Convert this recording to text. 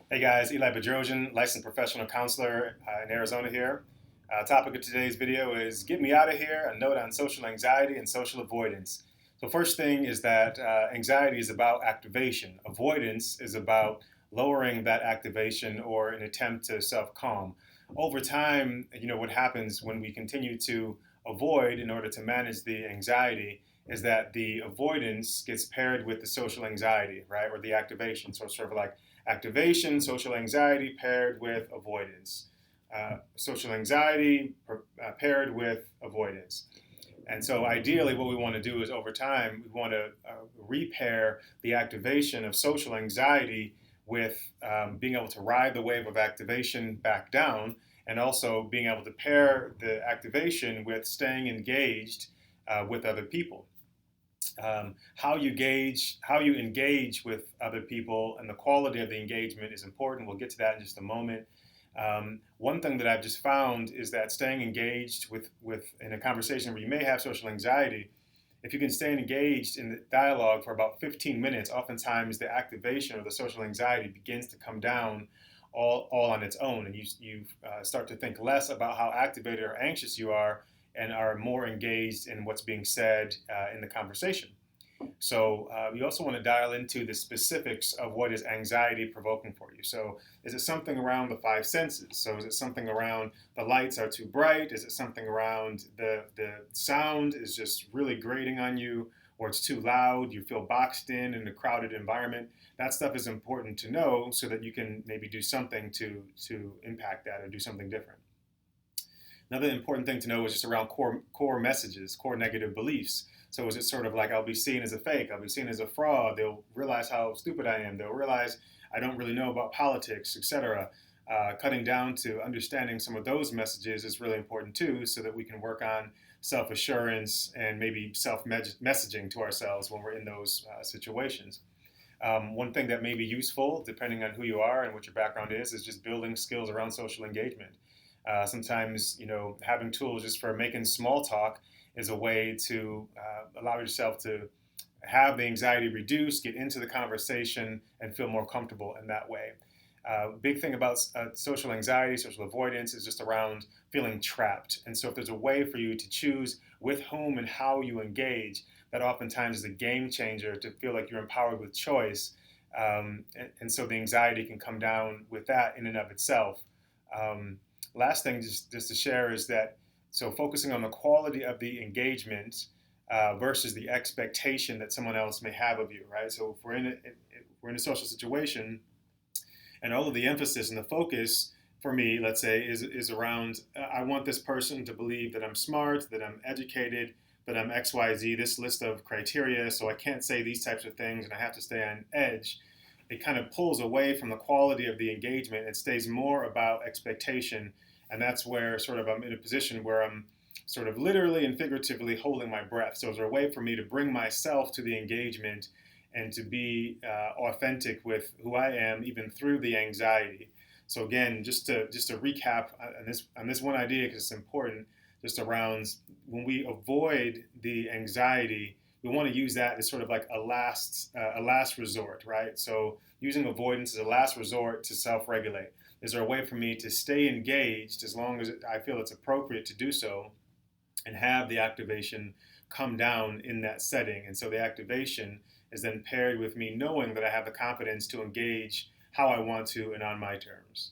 Hey guys, Eli Bedrosian, licensed professional counselor in Arizona here. Topic of today's video is Get Me Out of Here, a note on social anxiety and social avoidance. So first thing is that anxiety is about activation. Avoidance is about lowering that activation or an attempt to self-calm. Over time, what happens when we continue to avoid in order to manage the anxiety is that the avoidance gets paired with the social anxiety, right, or the activation. So it's sort of like activation, social anxiety paired with avoidance. Social anxiety paired with avoidance. And so, ideally, what we want to do is over time, we want to repair the activation of social anxiety with being able to ride the wave of activation back down, and also being able to pair the activation with staying engaged with other people. How you engage with other people, and the quality of the engagement is important. We'll get to that in just a moment. One thing that I've just found is that staying engaged with in a conversation where you may have social anxiety, if you can stay engaged in the dialogue for about 15 minutes, oftentimes the activation or the social anxiety begins to come down all on its own, and you start to think less about how activated or anxious you are, and are more engaged in what's being said in the conversation. So you also want to dial into the specifics of what is anxiety provoking for you. So is it something around the five senses? So is it something around the lights are too bright? Is it something around the sound is just really grating on you, or it's too loud? You feel boxed in a crowded environment. That stuff is important to know so that you can maybe do something to impact that or do something different. Another important thing to know is just around core messages, core negative beliefs. So is it sort of like I'll be seen as a fake, I'll be seen as a fraud, they'll realize how stupid I am, they'll realize I don't really know about politics, etc. Cutting down to understanding some of those messages is really important too, so that we can work on self assurance and maybe self messaging to ourselves when we're in those situations. One thing that may be useful, depending on who you are and what your background is just building skills around social engagement. Sometimes, having tools just for making small talk is a way to allow yourself to have the anxiety reduced, get into the conversation, and feel more comfortable in that way. Big thing about social anxiety, social avoidance is just around feeling trapped. And so if there's a way for you to choose with whom and how you engage, that oftentimes is a game changer to feel like you're empowered with choice. And so the anxiety can come down with that in and of itself. Um, Last thing just to share is that so focusing on the quality of the engagement versus the expectation that someone else may have of you, right? So if we're in a social situation, and all of the emphasis and the focus for me, let's say, is around I want this person to believe that I'm smart, that I'm educated, that I'm XYZ, this list of criteria, so I can't say these types of things and I have to stay on edge. It kind of pulls away from the quality of the engagement. It stays more about expectation. And that's where sort of I'm in a position where I'm sort of literally and figuratively holding my breath. So is there a way for me to bring myself to the engagement and to be authentic with who I am, even through the anxiety? So again, just to recap on this one idea, because it's important, just around when we avoid the anxiety, we want to use that as sort of like a last resort, right? So using avoidance as a last resort to self-regulate. Is there a way for me to stay engaged as long as I feel it's appropriate to do so, and have the activation come down in that setting? And so the activation is then paired with me knowing that I have the confidence to engage how I want to and on my terms.